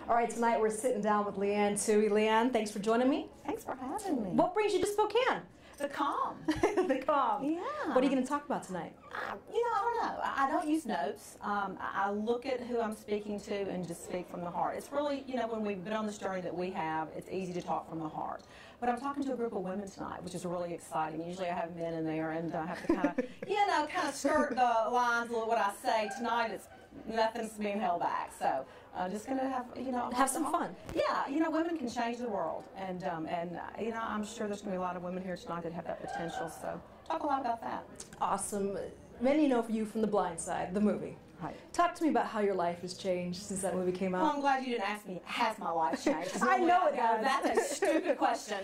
All right, tonight we're sitting down with Leanne Tuohy. Leanne, thanks for joining me. Thanks for having me. What brings you to Spokane? The calm. The calm. Yeah. What are you going to talk about tonight? I don't know. I don't use notes. I look at who I'm speaking to and just speak from the heart. It's really, when we've been on this journey that we have, it's easy to talk from the heart. But I'm talking to a group of women tonight, which is really exciting. Usually I have men in there and I have to kind of, skirt the lines a little what I say. Tonight it's nothing's being held back. So I'm just going to have some fun. Yeah, women can change the world. And I'm sure there's going to be a lot of women here tonight that have that potential. So talk a lot about that. Awesome. Many know you from The Blind Side, the movie. Right. Talk to me about how your life has changed since that movie came out. Well, I'm glad you didn't ask me, has my life changed? I know it has. That's a stupid question,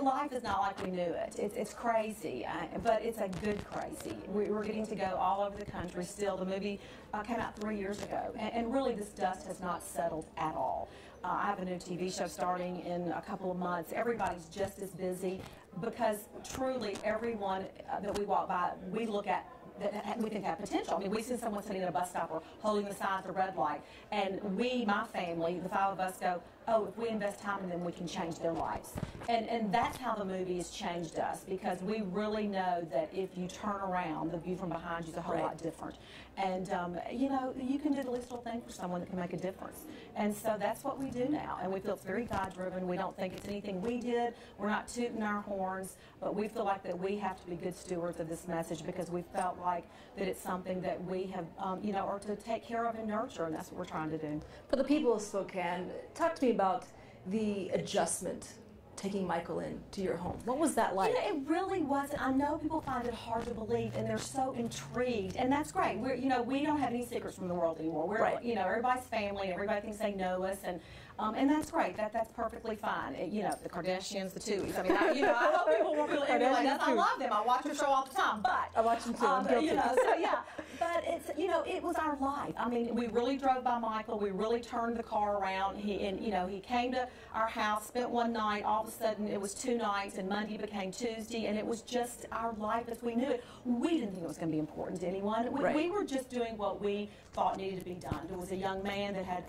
life is not like we knew it. It's crazy, but it's a good crazy. We're getting to go all over the country still. The movie came out 3 years ago, and really this dust has not settled at all. I have a new TV show starting in a couple of months. Everybody's just as busy because truly everyone that we walk by, we look at that we think have potential. I mean, we see someone sitting at a bus stop or holding the sign at the red light, and we, my family, the 5 of us go, oh, if we invest time in them, we can change their lives. And that's how the movie has changed us, because we really know that if you turn around, the view from behind you is a whole lot different. And, you can do the least little thing for someone that can make a difference. And so that's what we do now. And we feel it's very God-driven. We don't think it's anything we did. We're not tooting our horns, but we feel like that we have to be good stewards of this message because we felt like that it's something that we have, or to take care of and nurture, and that's what we're trying to do. For the people of Spokane, talk to me about the adjustment taking Michael into your home. What was that like? It really wasn't. I know people find it hard to believe, and they're so intrigued, and that's great. We're, we don't have any secrets from the world anymore. We're, everybody's family, and everybody thinks they know us, and that's great. That's perfectly fine. The Kardashians, the Tuohys. I mean, I hope people won't really like us. I love them. I watch their show all the time, but I watch them too. But it's, it was our life. I mean, we really drove by Michael. We really turned the car around. He came to our house, spent one night. All of a sudden, it was 2 nights, and Monday became Tuesday, and it was just our life as we knew it. We didn't think it was going to be important to anyone. We were just doing what we thought needed to be done. There was a young man that had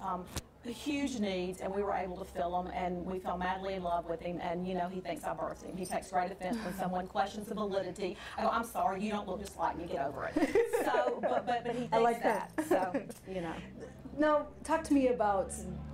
huge needs, and we were able to fill them, and we fell madly in love with him, and he thinks I birthed him. He takes great offense when someone questions the validity. I go, I'm sorry, you don't look just like me, get over it. So, but he thinks I like that. So, Now, talk to me about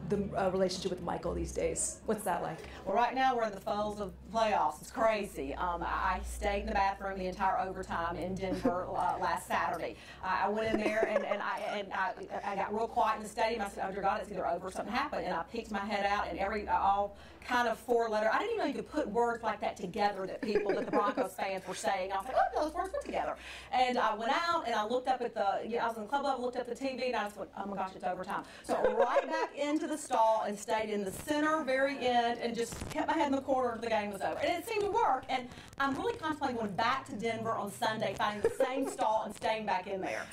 the relationship with Michael these days. What's that like? Well, right now we're in the throes of playoffs. It's crazy. I stayed in the bathroom the entire overtime in Denver last Saturday. I went in there and I got real quiet in the stadium. I said, oh dear God, it's either over or something happened. And I peeked my head out, and all kind of 4-letter. I didn't even know you could put words like that together that the Broncos fans were saying. I was like, oh no, those words put together. And I went out and I looked up at I was in the club level, looked up at the TV, and I just went, oh my gosh, it's overtime. So right back into the stall and stayed in the center, very end, and just kept my head in the corner until the game was over. And it seemed to work. And I'm really contemplating going back to Denver on Sunday, finding the same stall and staying back in there.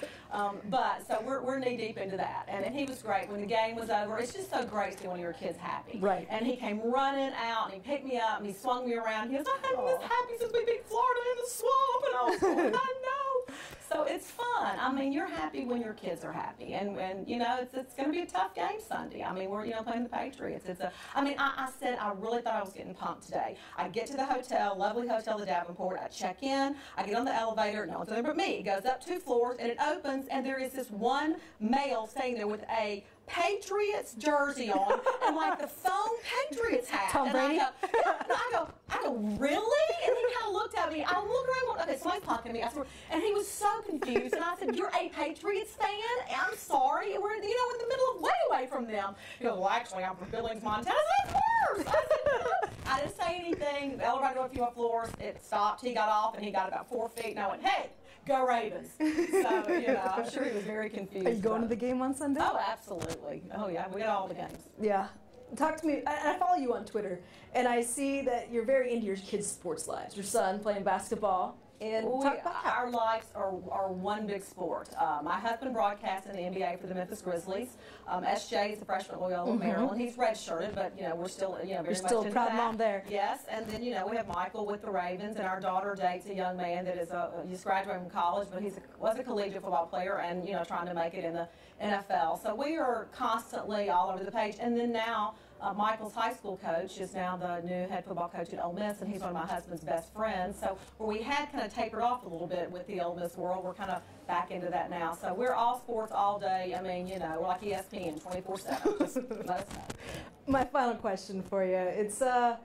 So we're knee deep into that. And he was great. When the game was over, it's just so great to see one of your kids happy. Right. And he came running out, and he picked me up, and he swung me around. He goes, I haven't been this happy since we beat Florida in the swamp. And I was going, I know. So it's fun. I mean, you're happy when your kids are happy. And it's going to be a tough game Sunday. I mean, we're, playing the Patriots. I said I really thought I was getting pumped today. I get to the hotel, lovely hotel, the Davenport. I check in. I get on the elevator. No one's there but me. It goes up 2 floors, and it opens, and there is this one male staying there with a Patriots jersey on and like the foam Patriots hat. Tom Brady? I go, really? And he kind of looked at me. I look around, okay, somebody's punking me. I swear. And he was so confused. And I said, you're a Patriots fan? I'm sorry. We're, in the middle of way away from them. He goes, well, actually, I'm from Billings, Montana. I said, of course. I said, no. I didn't say anything. The elevator went a few more floors. It stopped. He got off, and he got about 4 feet. And I went, hey, go Ravens. So, I'm sure he was very confused. Are you going to the game on Sunday? Oh, absolutely. Oh, yeah. We got all the games. Yeah. Talk to me. I follow you on Twitter, and I see that you're very into your kids' sports lives. Your son playing basketball. And our lives are one big sport. My husband broadcasts in the NBA for the Memphis Grizzlies. SJ is a freshman at Loyola, Maryland. He's redshirted, but we're still very much still into proud that. mom there. Yes, and then we have Michael with the Ravens, and our daughter dates a young man that is just graduated from college, but he's was a collegiate football player and, you know, trying to make it in the NFL. So we are constantly all over the page. And then now, Michael's high school coach is now the new head football coach at Ole Miss, and he's one of my husband's best friends. So where we had kind of tapered off a little bit with the Ole Miss world, we're kind of back into that now. So we're all sports all day. I mean, you know, we're like ESPN 24/7. Just let us know. My final question for you. It's a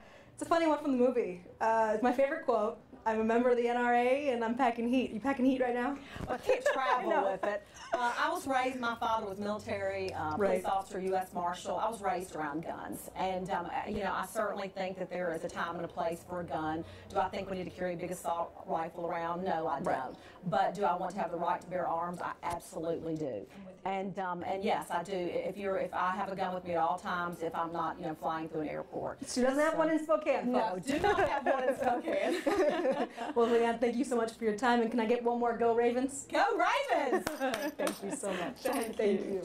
funny one from the movie. It's my favorite quote. I'm a member of the NRA and I'm packing heat. You packing heat right now? Well, I can't travel with it. I was raised, my father was military, police officer, U.S. Marshal. I was raised around guns. And, you know, I certainly think that there is a time and a place for a gun. Do I think we need to carry a big assault rifle around? No, I don't. But do I want to have the right to bear arms? I absolutely do. And yes, I do. If I have a gun with me at all times, if I'm not, you know, flying through an airport. She doesn't have one in Spokane. No, do not have one in Spokane. Well, Leanne, thank you so much for your time. And can I get one more Go Ravens? Go Ravens! Thank you so much. Thank you.